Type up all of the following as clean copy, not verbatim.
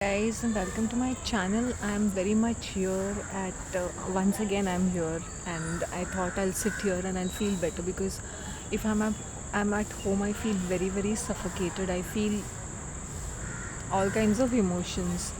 Guys, and welcome to my channel. I'm very much here at once again I'm here, and I thought I'll sit here and I'll feel better because if I'm at home, I feel very suffocated. I feel all kinds of emotions,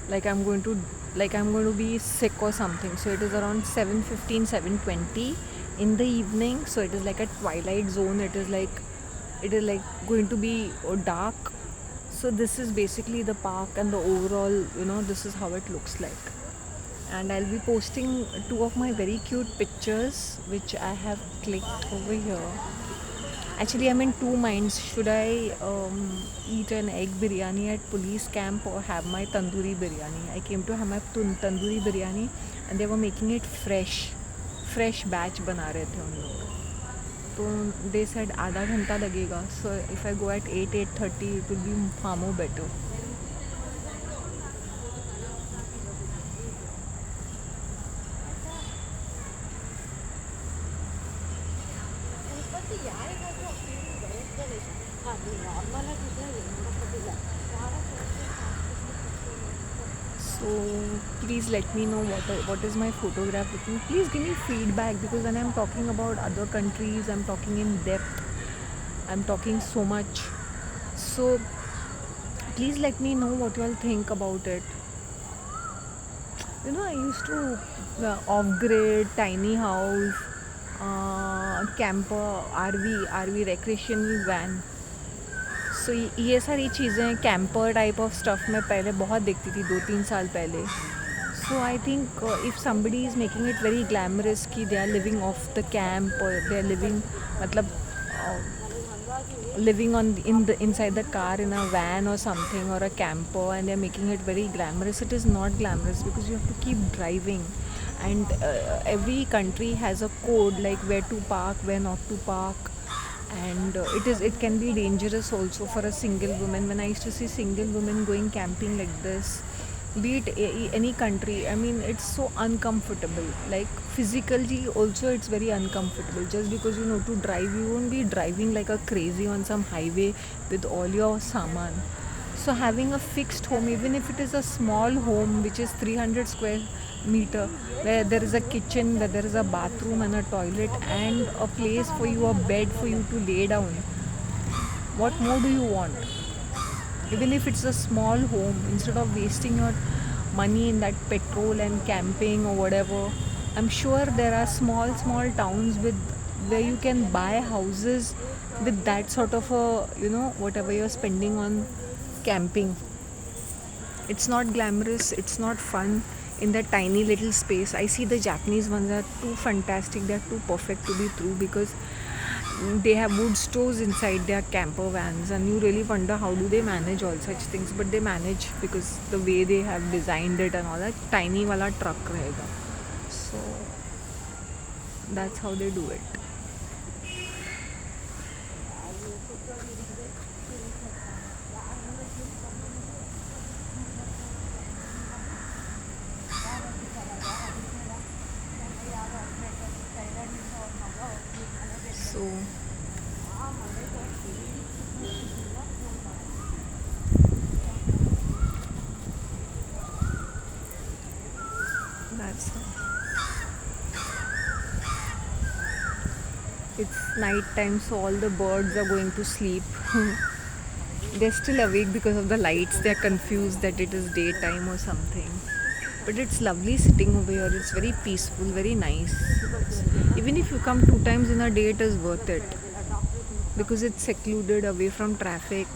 like I'm going to be sick or something. So it is around 7:15, 7:20 in the evening. So it is like a twilight zone. It is like going to be dark. So this is basically the park and the overall, this is how it looks like. And I'll be posting two of my very cute pictures which I have clicked over here. Actually, I'm in two minds. Should I eat an egg biryani at police camp or have my tandoori biryani? I came to have my tandoori biryani and they were making it fresh batch बना रहे थे उन लोग. तो they said आधा घंटा लगेगा. So if I go at 8:30 it will be far more better. So please let me know what is my photograph looking. Please give me feedback because when I'm talking about other countries, I'm talking in depth. I'm talking so much. So please let me know what you all think about it. I used to off-grid, tiny house, camper, RV recreational van. सो ये सारी चीज़ें camper type of stuff मैं पहले बहुत देखती थी 2-3 साल पहले. So I think if somebody is making it very glamorous कि they are living off the camp और दे आर लिविंग मतलब living on in the inside the car in a van or something or a camper, and they're making it very glamorous. It is not glamorous because you have to keep driving, and every country has a code like where to park, where not to park. And it can be dangerous also for a single woman. When I used to see single women going camping like this, be it any country, I mean, it's so uncomfortable. Like physically also it's very uncomfortable. Just because you know to drive, you won't be driving like a crazy on some highway with all your saman. So having a fixed home, even if it is a small home which is 300 square meter, where there is a kitchen, where there is a bathroom and a toilet and a place for you, a bed for you to lay down, what more do you want? Even if it's a small home, instead of wasting your money in that petrol and camping or whatever, I'm sure there are small towns with where you can buy houses with that sort of a, whatever you're spending on camping. It's not glamorous, it's not fun in that tiny little space. I see the Japanese ones are too fantastic, they're too perfect to be true because they have wood stores inside their camper vans, and you really wonder how do they manage all such things. But they manage because the way they have designed it and all that. Tiny wala truck rahega, so that's how they do it. So that's it's night time, so all the birds are going to sleep. They're still awake because of the lights. They're confused that it is daytime or something. But it's lovely sitting over here. It's very peaceful, very nice. Even if you come 2 times in a day, it is worth it because it's secluded, away from traffic.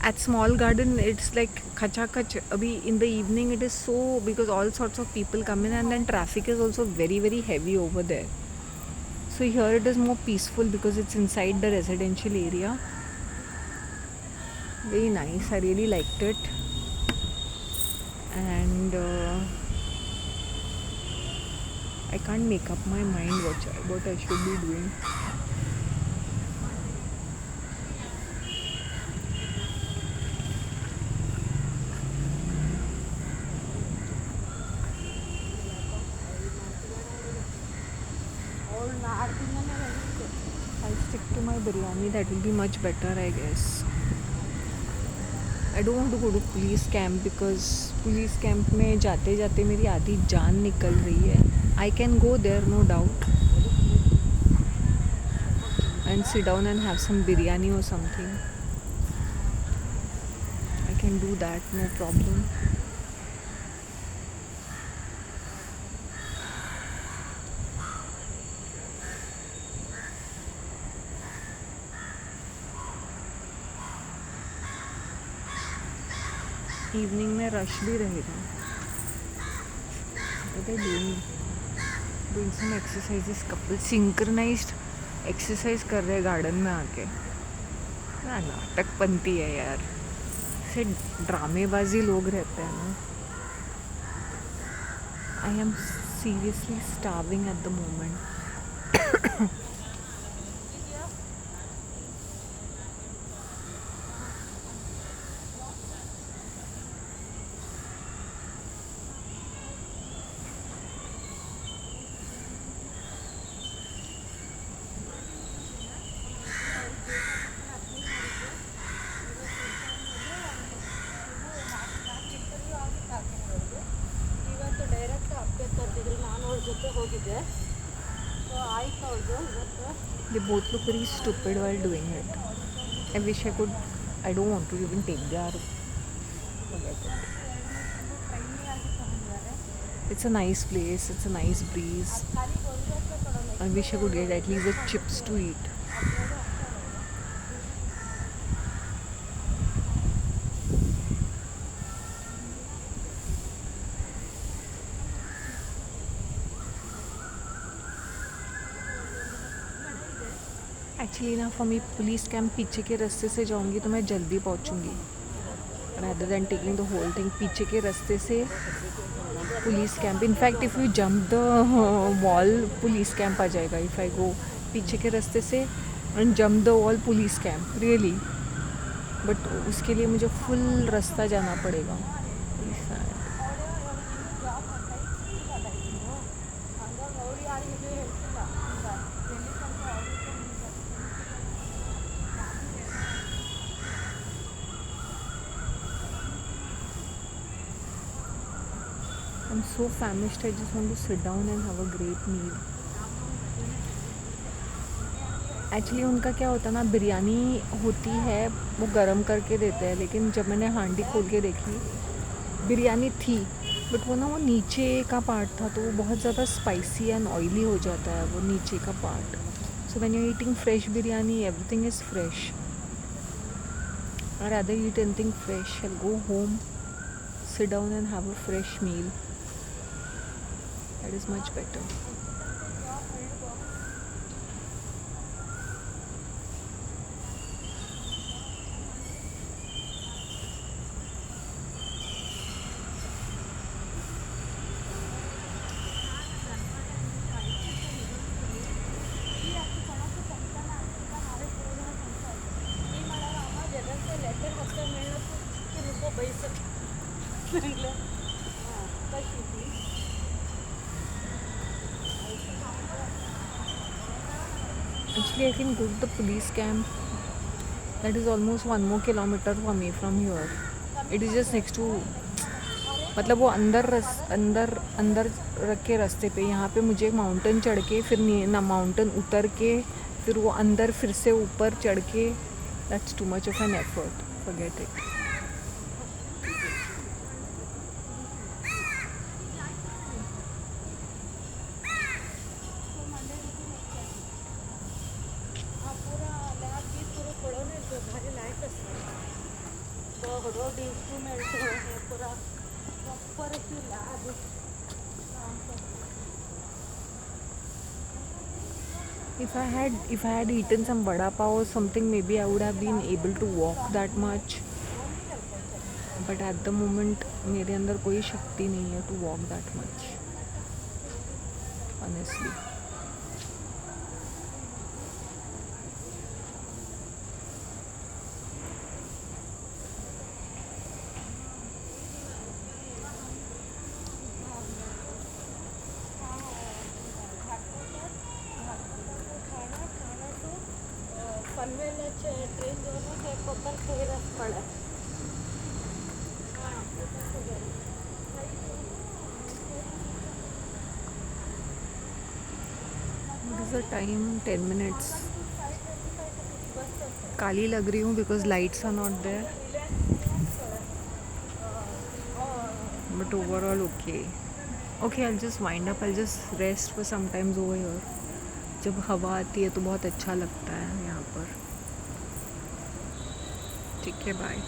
At Small Garden, it's like khacha khach. Abhi in the evening, it is so because all sorts of people come in, and then traffic is also very heavy over there. So here it is more peaceful because it's inside the residential area. Very nice. I really liked it. And I can't make up my mind what I should be doing. I'll stick to my biryani. That will be much better, I guess. I don't want to go to police camp because police camp में जाते जाते मेरी आधी जान निकल रही है. I can go there no doubt and sit down and have some biryani or something. I can do that, no problem. Evening में रश भी रहेगा. What are they doing some exercises. Couple synchronised exercise कर रहे garden में आके. नाटकपंती है यार. से ड्रामेबाजी लोग रहते हैं ना. I am seriously starving at the moment. They both look very stupid while doing it. I wish I could. I don't want to even take their. Forget it. It's a nice place. It's a nice breeze. I wish I could get at least the chips to eat. Actually ना for me police camp पीछे के रास्ते से जाऊंगी तो मैं जल्दी पहुंचूंगी. rather than taking the whole thing पीछे के रास्ते से police camp. In fact if you jump the wall police camp आ जाएगा. इफ़ आई गो पीछे के रास्ते से and jump the wall police camp really. But उसके लिए मुझे फुल रास्ता जाना पड़ेगा. I'm so famished. I just want to sit down and have a great meal. Actually उनका क्या होता है ना, बिरयानी होती है वो गरम करके देते हैं. लेकिन जब मैंने हांडी खोल के देखी बिरयानी थी बट वो ना वो नीचे का पार्ट था तो वो बहुत ज़्यादा स्पाइसी एंड ऑयली हो जाता है वो नीचे का part. So when you are eating fresh biryani everything is fresh. I rather eat anything fresh and go home sit down and have a fresh meal. That is much better. Actually, I can go to the police camp. That is almost 1 more kilometer for me from here. It is just next to. मतलब वो अंदर रख के रास्ते पे. यहाँ पे मुझे एक माउंटेन चढ़ के फिर ना माउंटेन उतर के फिर वो अंदर फिर से ऊपर चढ़ के. That's too much of an effort. Forget it. If I had eaten some vada pav or something, maybe I would have been able to walk that much. But at the moment, मेरे अंदर कोई शक्ति नहीं है to walk that much. Honestly. Train दोनों है कोपर खेरस पड़ा is the time? 10 minutes. काली लग रही हूँ because lights are not there, but overall okay. Okay, I just wind up, I just rest for sometimes over here. जब हवा आती है तो बहुत अच्छा लगता है यहाँ पर. ठीक है, बाय.